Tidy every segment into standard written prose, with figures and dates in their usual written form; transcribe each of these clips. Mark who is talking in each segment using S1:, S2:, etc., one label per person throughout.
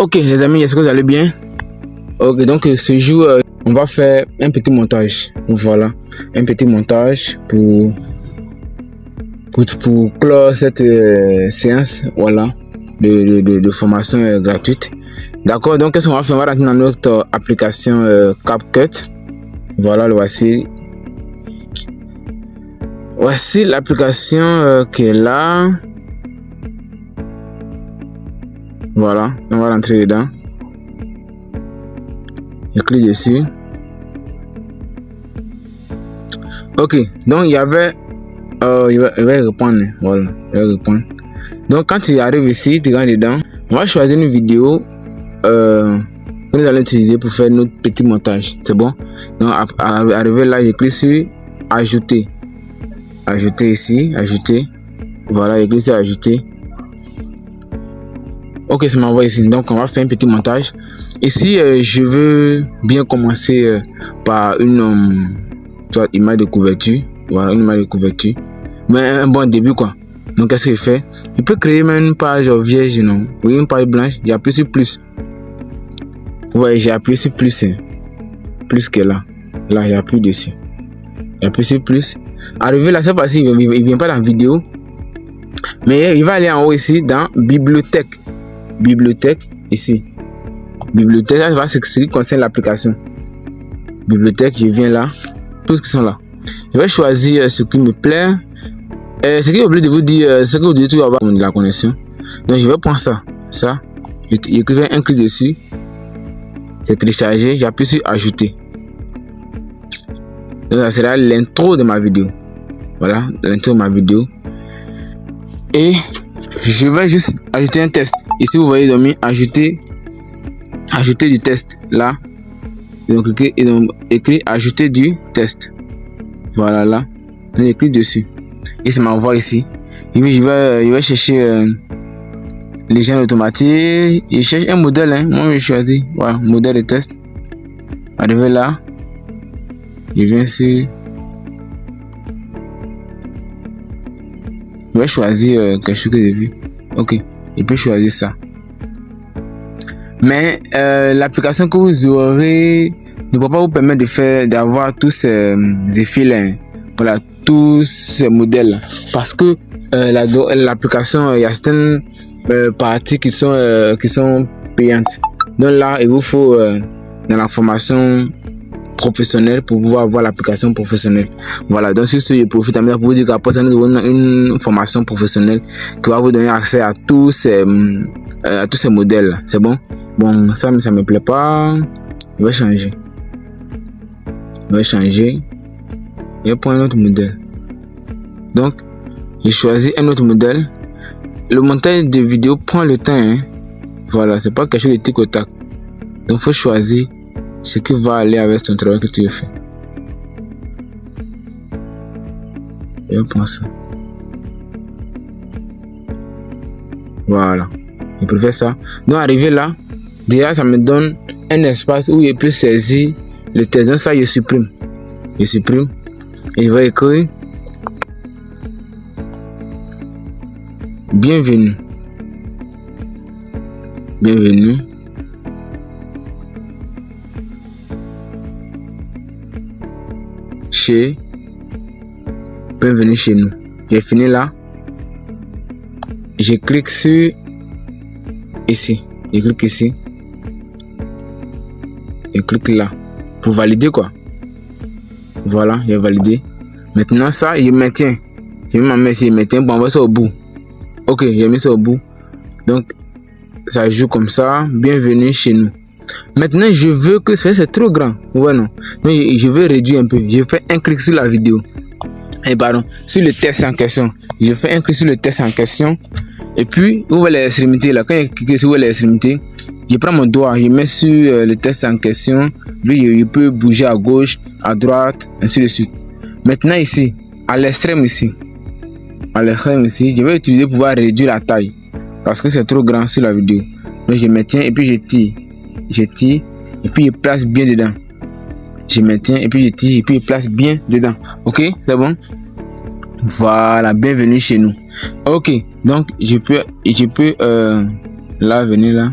S1: Ok les amis, est-ce que vous allez bien? Ok, donc ce jour, on va faire un petit montage. Voilà, un petit montage pour clore cette séance, voilà, de formation gratuite. D'accord, donc qu'est-ce qu'on va faire? On va rentrer dans notre application CapCut. Voilà, le voici. Voici l'application qui est là. Voilà, on va rentrer dedans. Je clique dessus. Ok, donc il y avait il va répondre. Voilà, il va répondre. Donc quand tu arrives ici, tu rentres dedans. On va choisir une vidéo que nous allons utiliser pour faire notre petit montage. C'est bon. Donc arrivé là, je clique sur ajouter. Ajouter ici, ajouter. Voilà, je clique sur ajouter. Ok, ça m'envoie ici. Donc on va faire un petit montage. Ici, je veux bien commencer par une image de couverture. Voilà, une image de couverture. Mais un bon début quoi. Donc qu'est-ce que je fais? Je peux créer même une page vierge, non? Oui, une page blanche. J'appuie sur plus. Ouais, j'ai appuyé sur plus. Plus que là. Là, j'appuie dessus. J'appuie sur plus. Arrivé là, cette fois-ci, il vient pas dans vidéo. Mais il va aller en haut ici dans bibliothèque. Bibliothèque, ici. Bibliothèque, ça va ce qui concerne l'application. Bibliothèque, je viens là. Tous qui sont là. Je vais choisir ce qui me plaît. Ce qui est obligé de vous dire, ce que vous devez toujours avoir de la connexion. Donc je vais prendre ça. Ça. J'écrivais un clic dessus. C'est téléchargé. J'appuie sur ajouter. Donc ça sera l'intro de ma vidéo. Voilà, l'intro de ma vidéo. Et je vais juste ajouter un test. Ici vous voyez donc ajouter du test là. Donc cliquez et donc écrit ajouter du test. Voilà là. Donc je clique dessus. Et ça m'envoie ici. Et puis je vais chercher les chaînes automatiques. Je cherche un modèle. Hein. Moi je choisis. Voilà, modèle de test. Arrivé là. Je viens sur. Je vais choisir quelque chose que j'ai vu. Ok. Je peux choisir ça. Mais l'application que vous aurez ne peut pas vous permettre d'avoir tous ces effets là. Voilà, tous ces modèles. Parce que l'application, il y a certaines parties qui sont payantes. Donc là, il vous faut dans la formation professionnelle pour pouvoir avoir l'application professionnelle. Voilà, donc sur ce, je profite pour vous dire qu'après ça, nous avons une formation professionnelle qui va vous donner accès à tous ces modèles. C'est bon? Bon, ça me plaît pas. Je vais changer. Je vais prendre un autre modèle. Donc, j'ai choisi un autre modèle. Le montage de vidéo prend le temps. Hein. Voilà, c'est pas quelque chose de tic au tac. Donc, il faut choisir ce qui va aller avec ton travail que tu as fait. Je vais prendre ça. Voilà. Je préfère ça. Donc, arrivé là, déjà, ça me donne un espace où je peux saisir le texte. Donc, ça, je supprime. Je supprime. Et je vais écrire bienvenue. Bienvenue. Bienvenue chez nous. J'ai fini là. Je clique sur ici. Je clique ici. Je clique là. Pour valider quoi. Voilà, j'ai validé. Maintenant ça, je maintiens. Je mets ma main ici, je maintiens. Bon, on va ça au bout. Ok, j'ai mis ça au bout. Donc, ça joue comme ça. Bienvenue chez nous. Maintenant, je veux que c'est trop grand. Ouais, non. Donc, je veux réduire un peu. Je fais un clic sur la vidéo. Et pardon, sur le test en question. Je fais un clic sur le test en question. Et puis, où est l'extrémité là? Quand je clique sur l'extrémité, je prends mon doigt, je mets sur le test en question. Puis, je peux bouger à gauche, à droite, ainsi de suite. Maintenant, ici, à l'extrême ici. À l'extrême ici, je vais utiliser pour pouvoir réduire la taille. Parce que c'est trop grand sur la vidéo. Donc, je maintiens et puis je tire. Je tire et puis je place bien dedans. Je maintiens et puis je tire et puis je place bien dedans. Ok, c'est bon? Voilà, bienvenue chez nous. Ok, donc je peux là venir là.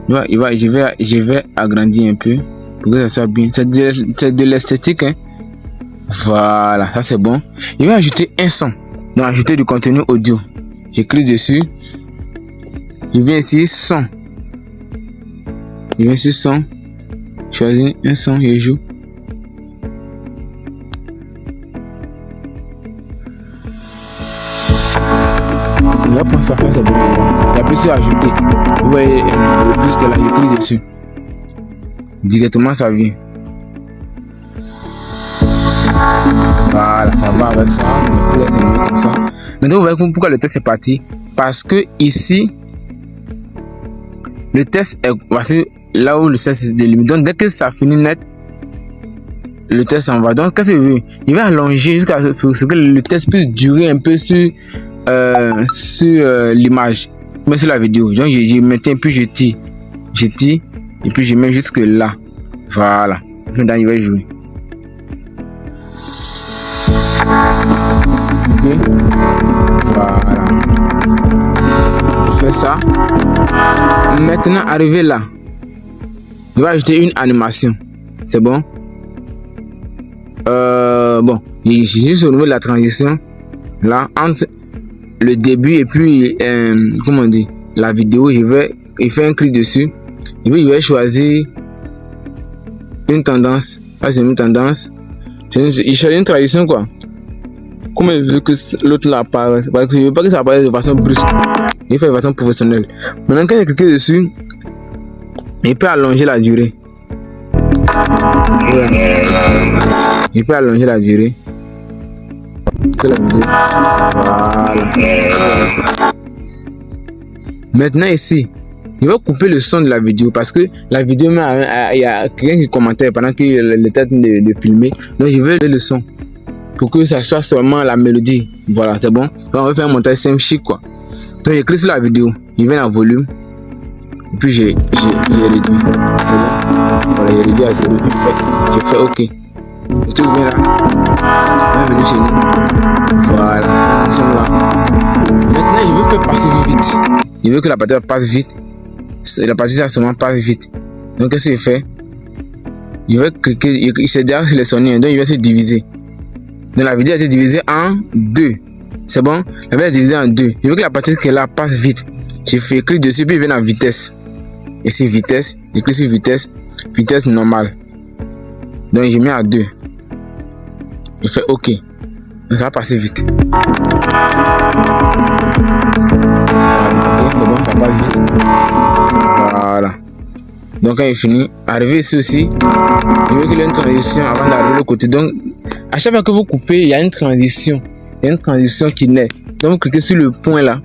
S1: Je vais agrandir un peu pour que ça soit bien. C'est de l'esthétique, hein. Voilà, ça c'est bon. Je vais ajouter un son, donc ajouter du contenu audio. Je clique dessus. Je viens ici, son. Je viens sur son. Choisis un son, je joue. Je vais prendre ça, c'est bon. J'appuie sur ajouter. Vous voyez le plus que là, je clique dessus. Directement, ça vient. Voilà, ça va avec ça. C'est comme ça. Maintenant, vous voyez pourquoi le test est parti. Parce que ici, le test est. Voici là où le test est délimité. Donc, dès que ça finit net, le test s'en va. Donc, qu'est-ce que je veux? Il va allonger jusqu'à ce que le test puisse durer un peu sur l'image, mais sur la vidéo. Donc, je maintiens, puis je tire. Je tire, et puis je mets jusque là. Voilà. Maintenant, il va jouer. Okay. Voilà. Je fais ça. Maintenant, arrivé là, je vais ajouter une animation. C'est bon? Bon, j'ai juste au niveau de la transition là entre le début et puis comment on dit, la vidéo. Je fais un clic dessus et puis je vais choisir une tendance. Là, c'est une tendance. Il choisit une transition quoi. Comme il veut que l'autre là apparaisse. Parce que je veux pas que ça apparaisse de façon brusque. Il fait de façon professionnelle. Maintenant, quand il clique dessus, il peut allonger la durée. Ouais. Il peut allonger la durée. Que la vidéo. Voilà. Maintenant ici, il va couper le son de la vidéo parce que la vidéo, il y a quelqu'un qui commentait pendant qu'il était en train de filmer. Donc je vais le son pour que ça soit seulement la mélodie. Voilà, c'est bon. Donc, on va faire un montage simple chic quoi. Donc je clique sur la vidéo, je vais dans volume. Et puis j'ai réduit. C'est bon. Voilà, j'ai réduit à 0. Puis je fais OK. Et tout vient là. Bienvenue chez nous. Voilà. Nous sommes là. Maintenant, je veux faire passer vite. Je veux que la partie passe vite. La partie ça seulement passe vite. Donc qu'est-ce que je fais? Je vais cliquer. Il s'est déjà sélectionné. Donc il va se diviser. Donc la vidéo a été divisée en 2. C'est bon? La vidéo est divisée en 2. Je veux que la partie qui est là passe vite. Je fais clic dessus puis il vient en vitesse. Ici vitesse. Je clique sur vitesse. Vitesse normale. Donc je mets à 2. Je fais OK. Donc ça va passer vite. Voilà. C'est bon, ça passe vite. Voilà. Donc quand il finit, arrivé ici aussi, je veux qu'il y ait une transition avant d'arriver de l'autre côté. Donc à chaque fois que vous coupez, il y a une transition. Il y a une transition qui naît. Donc vous cliquez sur le point là.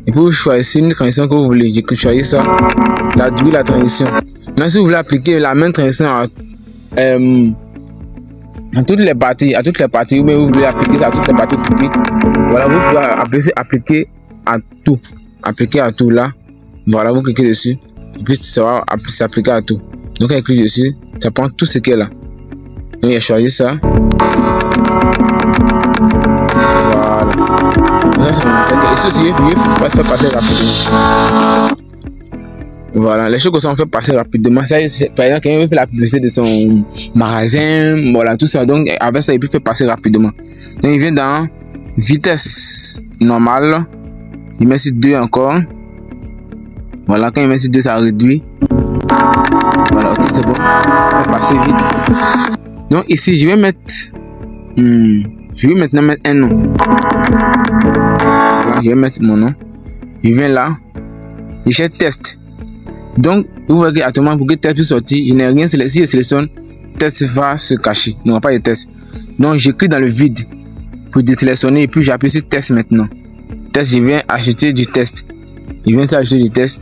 S1: Et puis vous choisissez une transition que vous voulez. Je choisis ça. La durée de la transition. Maintenant si vous voulez appliquer la même transition à toutes les parties, ou bien vous voulez appliquer ça à toutes les parties coupées, voilà, vous pouvez appliquer à tout. Appliquer à tout là. Voilà, vous cliquez dessus. Et puis ça va s'appliquer à tout. Donc quand il clique dessus, ça prend tout ce qui est là. Donc il a choisi ça. Voilà. Ça c'est mon attaque. Et ceci, il faut faire passer rapidement. Voilà, les choses que ça on fait passer rapidement. Ça, par exemple, quelqu'un veut faire la publicité de son magasin, voilà, tout ça. Donc avec ça, il peut faire passer rapidement. Donc il vient dans vitesse normale. Il met sur 2 encore. Voilà, quand il met sur 2, ça réduit. Voilà, ok, c'est bon. On va passer vite. Donc ici, je vais mettre. Je vais maintenant mettre un nom. Voilà, je vais mettre mon nom. Je viens là. Je cherche test. Donc, vous voyez qu'actuellement, pour que le test puisse sortir, je n'ai rien sélectionné. Si je sélectionne, test va se cacher. Il n'y aura pas de test. Donc, je clique dans le vide pour désélectionner et puis j'appuie sur test maintenant. Test, je viens acheter du test. Je viens acheter du test.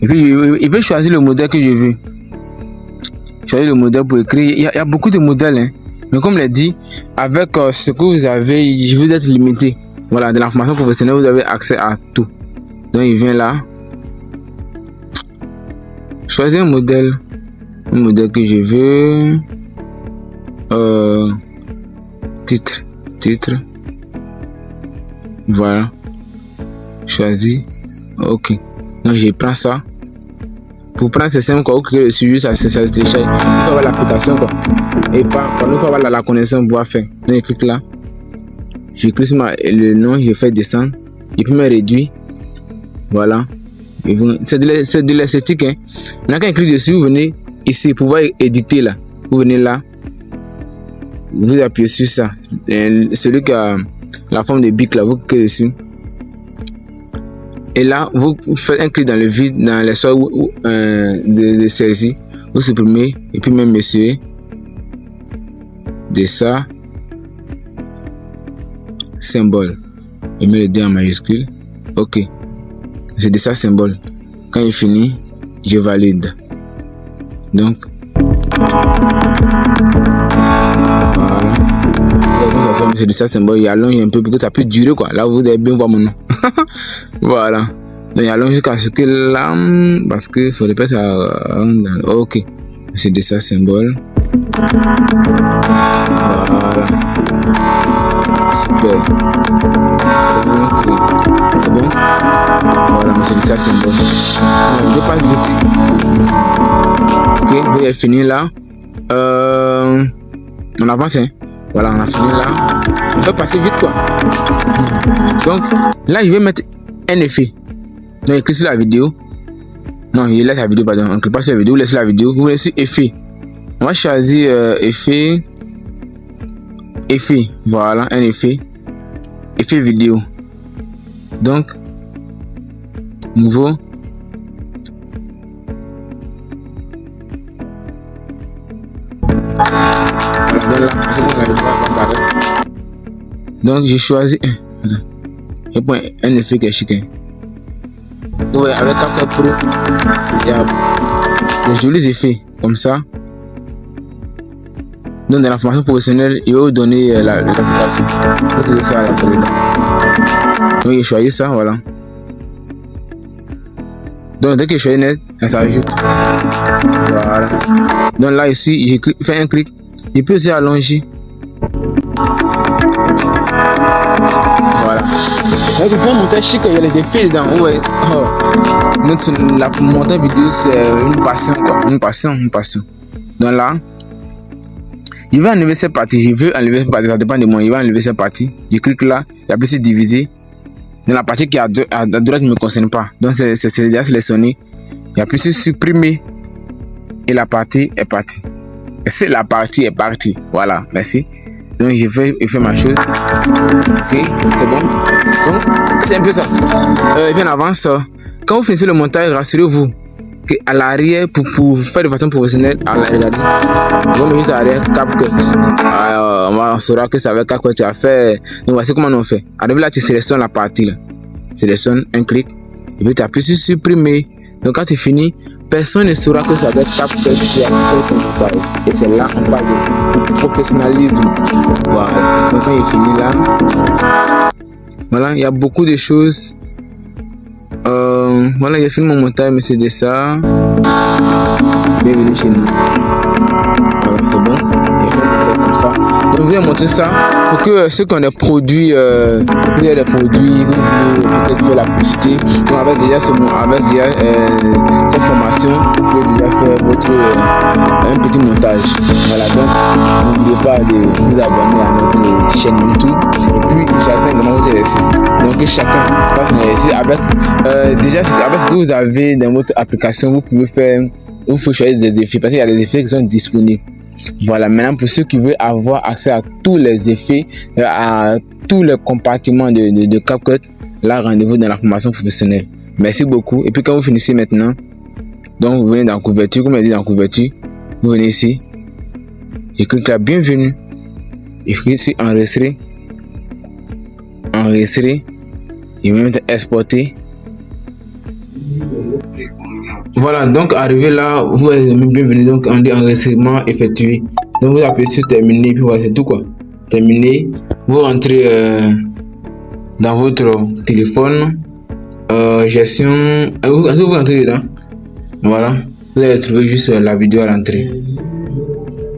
S1: Et puis, il peut choisir le modèle que je veux. Choisir le modèle pour écrire. Il y a beaucoup de modèles. Hein. Mais comme je l'ai dit, avec ce que vous avez, je vous êtes limité. Voilà, de l'information professionnelle, vous avez accès à tout. Donc, il vient là. Choisir un modèle que je veux. Titre. Voilà. Choisir. Ok. Donc je prends ça. pour prendre c'est simple quoi, ou que sur juste ça se télécharge. Il faut avoir l'application quoi. Et pas, il faut avoir la connaissance pour pouvoir faire. Donc je clique là, je clique sur le nom, je fais descendre, et puis me réduire. Voilà. C'est de l'esthétique. Hein. Maintenant quand je clique dessus, vous venez ici pour pouvoir éditer là. Vous venez là, vous appuyez sur ça. Celui qui a la forme de bic là, vous cliquez dessus. Et là, vous faites un clic dans le vide, dans les sols de saisie. Vous supprimez, et puis même monsieur, de ça, symbole. Et met le D en majuscule. Ok. C'est de ça, symbole. Quand il finit, je valide. Donc, voilà. C'est de ça, symbole. Il allonge un peu pour que ça puisse durer quoi. Là, vous devez bien voir mon nom. Voilà. Donc, il allonge jusqu'à ce que là, parce que il faudrait pas ça. Ok. C'est de ça, symbole. Voilà. Super. Donc, c'est bon. Voilà, mais c'est de ça, symbole. Je passe vite. Ok, vous avez fini là. On avance, hein. Voilà, on a fini là. On fait passer vite quoi. Donc là, je vais mettre un effet. Donc, je clique sur la vidéo. Non, je laisse la vidéo, pardon. On ne clique pas sur la vidéo, vous laissez la vidéo. Vous venez sur effet. On va choisir effet. Effet. Voilà, un effet. Effet vidéo. Donc, nouveau. Donc j'ai choisi je prends un effet qui est chic. Ouais, avec CapCut Pro il y a des jolis effets comme ça. Donc dans la formation professionnelle il va vous donner l'application. Vous trouvez ça à la fin. Donc j'ai choisi ça, voilà. Donc dès que je choisis net, ça s'ajoute. Voilà. Donc là ici, j'ai fait un clic. Je peux aussi allonger. Voilà. Donc il faut un montage chic, il y a les effets dedans. Ouais. Oh. Donc la montage vidéo c'est une passion quoi. Une passion. Donc là, je vais enlever cette partie. Je veux enlever cette partie, ça dépend de moi. Je vais enlever cette partie. Je clique là, il y a plus diviser. Dans la partie qui est à droite ne me concerne pas. Donc c'est déjà sélectionné. Il y a plus supprimer. Et la partie est partie. C'est la partie est partie. Voilà, merci. Donc je fais ma chose. Ok, c'est bon. Donc c'est un peu ça. Et bien avance. Quand vous finissez le montage, rassurez-vous qu'à l'arrière, pour faire de façon professionnelle, à l'arrière, vous mettez juste à l'arrière CapCut. On saura que ça avec CapCut tu as fait. Donc voici comment on fait. Arrive là, tu sélectionnes la partie là. Sélectionne un clic. Et puis tu appuies sur supprimer. Donc quand tu finis, personne ne saura que ça avec CapCut tu as fait ton montage. Et c'est là qu'on parle de professionnalisme. Voilà. Donc quand il finit là, voilà, il y a beaucoup de choses. Voilà, j'ai fini mon montage, mais c'est de ça. Bienvenue chez nous. Voilà, c'est bon. J'ai fait mon montage comme ça. Donc, je vais montrer ça pour que ceux qui ont des produits, vous avez des produits, vous pouvez peut-être faire la publicité. Donc, avec déjà cette formation, vous pouvez déjà faire un petit montage. Voilà, donc n'oubliez pas de vous abonner à notre chaîne YouTube. Et puis, j'attends vraiment votre exercice. Donc, chacun fasse son exercice avec déjà avec ce que vous avez dans votre application, vous pouvez choisir des effets parce qu'il y a des effets qui sont disponibles. Voilà, maintenant pour ceux qui veulent avoir accès à tous les effets, à tous les compartiments de CapCut, là rendez-vous dans la formation professionnelle. Merci beaucoup. Et puis quand vous finissez maintenant, donc vous venez dans la couverture, comme je dit dans la couverture, vous venez ici, et cliquez là bienvenue, et cliquez sur enregistrer, et même exporter. Voilà, donc arrivé là, vous êtes bienvenue. Donc on dit enregistrement effectué. Donc vous appuyez sur terminer, puis voilà, c'est tout quoi. Terminé. Vous rentrez dans votre téléphone, gestion. Vous rentrez dedans. Voilà, vous allez trouver juste la vidéo à l'entrée.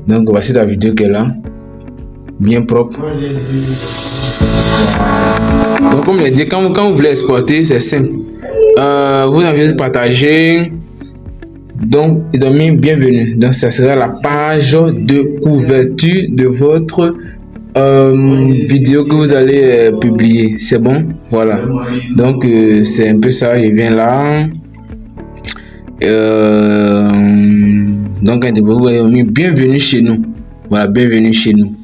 S1: Donc voici la vidéo qui est là, bien propre. Donc comme je l'ai dit, quand vous voulez exporter, c'est simple. Vous avez partager Donc, ils ont mis bienvenue. Donc, ça sera la page de couverture de votre vidéo que vous allez publier. C'est bon? Voilà. Donc, c'est un peu ça. Je viens là. Donc, vous avez mis bienvenue chez nous. Voilà, bienvenue chez nous.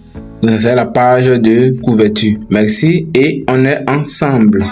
S1: Donc, ça sera la page de couverture. Merci et on est ensemble.